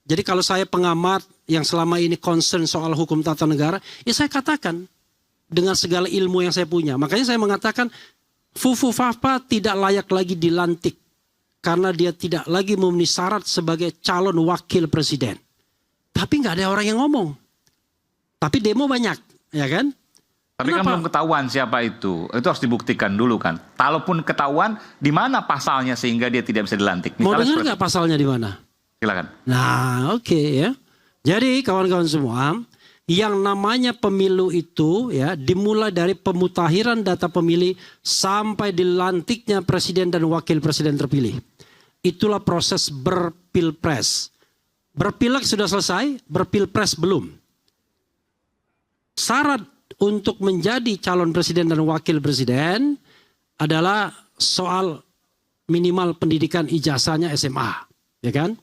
Jadi kalau saya pengamat yang selama ini concern soal hukum tata negara, ya saya katakan dengan segala ilmu yang saya punya. Makanya saya mengatakan Fufu Fapa tidak layak lagi dilantik karena dia tidak lagi memenuhi syarat sebagai calon wakil presiden. Tapi nggak ada orang yang ngomong. Tapi demo banyak, ya kan? Tapi kan belum ketahuan siapa itu. Itu harus dibuktikan dulu kan. Kalaupun ketahuan, di mana pasalnya sehingga dia tidak bisa dilantik? Mau dengar nggak pasalnya di mana? Silakan. Nah, oke ya. Jadi kawan-kawan semua, yang namanya pemilu itu ya dimulai dari pemutahiran data pemilih sampai dilantiknya presiden dan wakil presiden terpilih. Itulah proses berpilpres. Berpileg sudah selesai, berpilpres belum. Syarat untuk menjadi calon presiden dan wakil presiden adalah soal minimal pendidikan ijazahnya SMA, ya kan?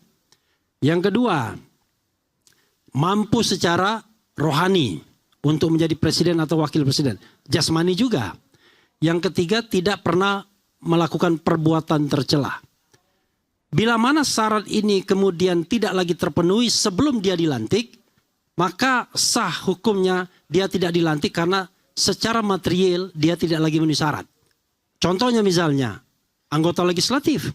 Yang kedua, mampu secara rohani untuk menjadi presiden atau wakil presiden. Jasmani juga. Yang ketiga, tidak pernah melakukan perbuatan tercela. Bila mana syarat ini kemudian tidak lagi terpenuhi sebelum dia dilantik, maka sah hukumnya dia tidak dilantik karena secara material dia tidak lagi memenuhi syarat. Contohnya misalnya, anggota legislatif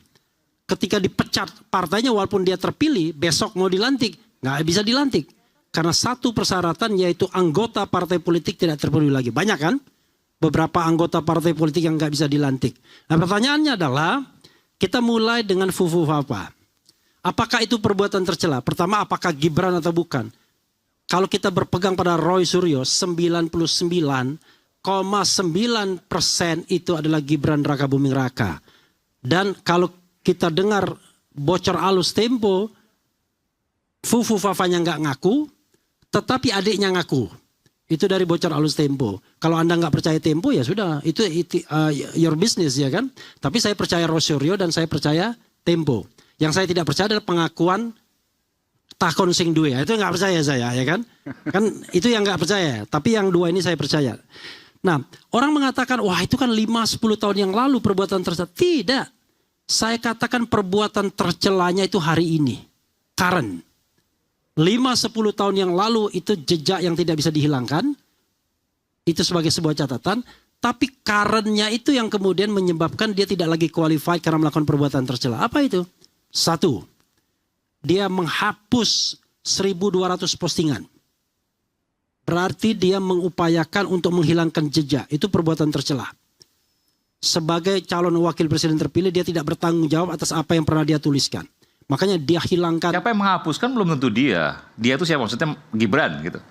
ketika dipecat partainya walaupun dia terpilih, besok mau dilantik, nggak bisa dilantik. Karena satu persyaratan yaitu anggota partai politik tidak terpenuhi lagi. Banyak kan beberapa anggota partai politik yang nggak bisa dilantik. Nah pertanyaannya adalah, kita mulai dengan Fufu Fapa. Apakah itu perbuatan tercela? Pertama, apakah Gibran atau bukan? Kalau kita berpegang pada Roy Suryo, 99,9% itu adalah Gibran Raka Buming Raka. Dan kalau kita dengar bocor alus Tempo, Fufu Fafanya nggak ngaku, tetapi adiknya ngaku. Itu dari bocor alus Tempo. Kalau Anda nggak percaya Tempo ya sudah, itu your business ya kan. Tapi saya percaya Roy Suryo dan saya percaya Tempo. Yang saya tidak percaya adalah pengakuan Takon Sing Due, itu nggak percaya saya ya kan. Kan itu yang nggak percaya, tapi yang dua ini saya percaya. Nah, orang mengatakan wah itu kan 5-10 tahun yang lalu perbuatan tercela. Tidak. Saya katakan perbuatan tercelanya itu hari ini. Current. 5-10 tahun yang lalu itu jejak yang tidak bisa dihilangkan. Itu sebagai sebuah catatan. Tapi currentnya itu yang kemudian menyebabkan dia tidak lagi qualified karena melakukan perbuatan tercela. Apa itu? Satu. Dia menghapus 1.200 postingan. Berarti dia mengupayakan untuk menghilangkan jejak. Itu perbuatan tercela. Sebagai calon wakil presiden terpilih, dia tidak bertanggung jawab atas apa yang pernah dia tuliskan. Makanya dia hilangkan. Siapa yang menghapuskan belum tentu dia. Dia itu siapa? Maksudnya Gibran gitu.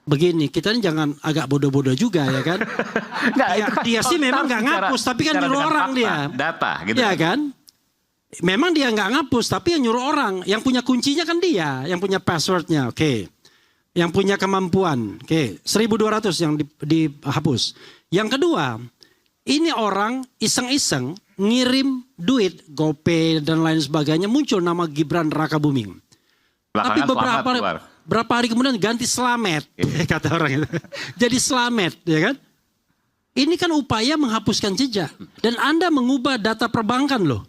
Begini, kita ini jangan agak bodoh-bodoh juga ya kan. Nggak, itu kan dia sih memang nggak ngapus, tapi kan nyuruh orang fakta, dia. Data gitu. Ya kan. Memang dia nggak ngapus, tapi yang nyuruh orang. Yang punya kuncinya kan dia. Yang punya passwordnya, oke. Yang punya kemampuan, oke. 1.200 yang dihapus. Yang kedua, ini orang iseng-iseng ngirim duit, GoPay dan lain sebagainya. Muncul nama Gibran Raka Buming. Tapi beberapa hari kemudian ganti Slamet. Kata orang itu. Jadi Slamet, ya kan. Ini kan upaya menghapuskan jejak. Dan Anda mengubah data perbankan loh.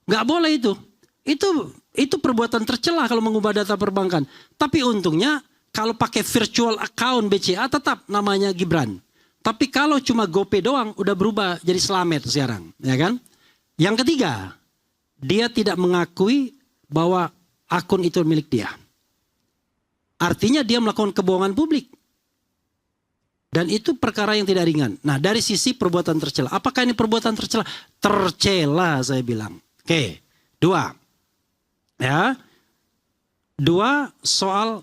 Nggak boleh itu. Itu perbuatan tercela kalau mengubah data perbankan. Tapi untungnya kalau pakai virtual account BCA tetap namanya Gibran. Tapi kalau cuma GoPay doang udah berubah jadi Slamet sekarang, ya kan? Yang ketiga, dia tidak mengakui bahwa akun itu milik dia. Artinya dia melakukan kebohongan publik. Dan itu perkara yang tidak ringan. Nah, dari sisi perbuatan tercela, apakah ini perbuatan tercela? Tercela saya bilang. Oke, dua. Ya. Dua soal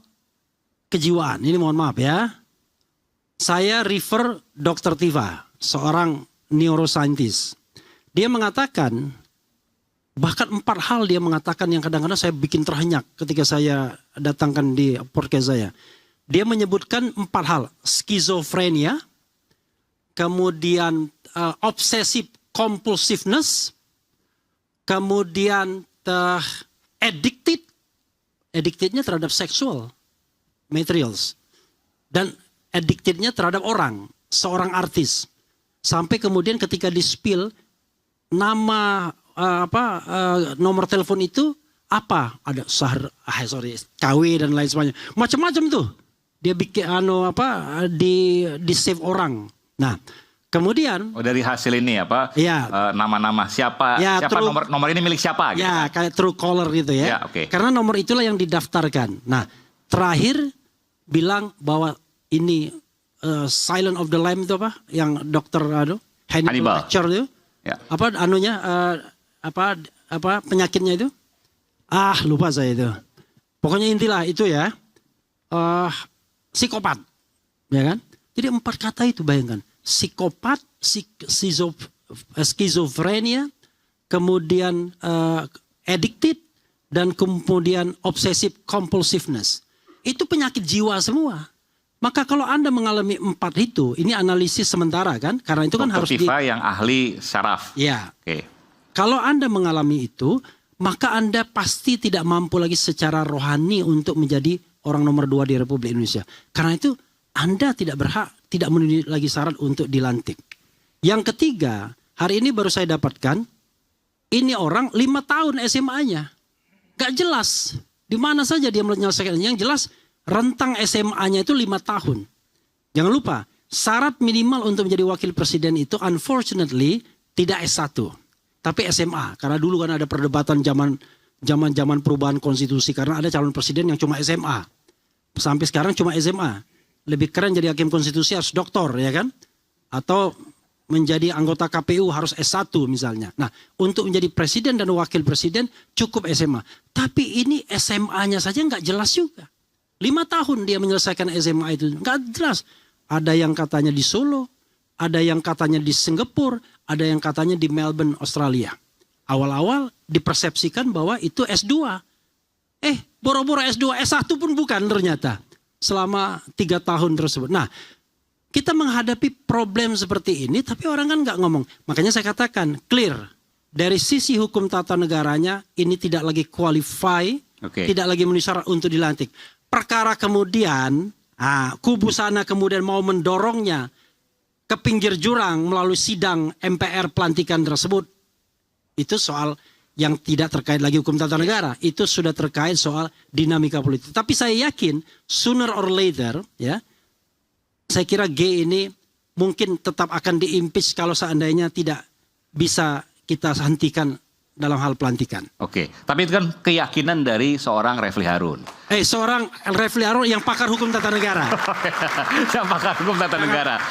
kejiwaan. Ini mohon maaf ya. Saya refer Dr. Tiva, seorang neuroscientist. Dia mengatakan, bahkan 4 hal dia mengatakan yang kadang-kadang saya bikin terhenyak ketika saya datangkan di podcast saya. Dia menyebutkan 4 hal. Skizofrenia, kemudian obsessive compulsiveness, kemudian addictednya terhadap seksual materials, dan addictednya terhadap orang, seorang artis, sampai kemudian ketika di spill nama nomor telepon itu apa? Ada KW dan lain sebagainya. Macam-macam tuh. Dia bikin di save orang. Nah, kemudian dari hasil ini ya, nama-nama siapa ya, nomor ini milik siapa gitu. Ya, kayak true caller gitu ya. Ya, okay. Karena nomor itulah yang didaftarkan. Nah, terakhir bilang bahwa ini Silent of the Lamb itu apa? Yang dokter Hannibal Lecter itu. Ya. Penyakitnya itu? Lupa saya itu. Pokoknya intilah itu ya. Psikopat. Ya kan? Jadi 4 kata itu bayangkan. Psikopat, skizofrenia, kemudian addicted, dan kemudian obsessive compulsiveness. Itu penyakit jiwa semua. Maka kalau Anda mengalami 4 itu, ini analisis sementara kan? Karena itu kan harus yang ahli saraf. Ya. Oke. Kalau Anda mengalami itu, maka Anda pasti tidak mampu lagi secara rohani untuk menjadi orang nomor 2 di Republik Indonesia. Karena itu Anda tidak berhak, tidak memenuhi lagi syarat untuk dilantik. Yang ketiga, hari ini baru saya dapatkan, ini orang 5 tahun SMA-nya. Gak jelas di mana saja dia menyelesaikan. Yang jelas rentang SMA-nya itu 5 tahun. Jangan lupa, syarat minimal untuk menjadi wakil presiden itu unfortunately tidak S1, tapi SMA. Karena dulu kan ada perdebatan zaman perubahan konstitusi karena ada calon presiden yang cuma SMA. Sampai sekarang cuma SMA. Lebih keren jadi hakim konstitusi harus doktor, ya kan? Atau menjadi anggota KPU harus S1 misalnya. Nah, untuk menjadi presiden dan wakil presiden cukup SMA. Tapi ini SMA-nya saja nggak jelas juga. 5 tahun dia menyelesaikan SMA itu. Nggak jelas. Ada yang katanya di Solo, ada yang katanya di Singapura, ada yang katanya di Melbourne, Australia. Awal-awal dipersepsikan bahwa itu S2. Boro-boro S2, S1 pun bukan ternyata. Selama 3 tahun tersebut. Nah, kita menghadapi problem seperti ini, tapi orang kan nggak ngomong. Makanya saya katakan, clear. Dari sisi hukum tata negaranya, ini tidak lagi qualify, tidak lagi memenuhi syarat untuk dilantik. Perkara kemudian, kubu sana kemudian mau mendorongnya ke pinggir jurang melalui sidang MPR pelantikan tersebut. Itu soal yang tidak terkait lagi hukum tata negara. Itu sudah terkait soal dinamika politik. Tapi saya yakin, sooner or later, ya, saya kira G ini mungkin tetap akan diimpeach kalau seandainya tidak bisa kita hentikan dalam hal pelantikan. Oke, tapi itu kan keyakinan dari seorang Refli Harun. Seorang Refli Harun yang pakar hukum tata negara. Yang pakar hukum tata negara.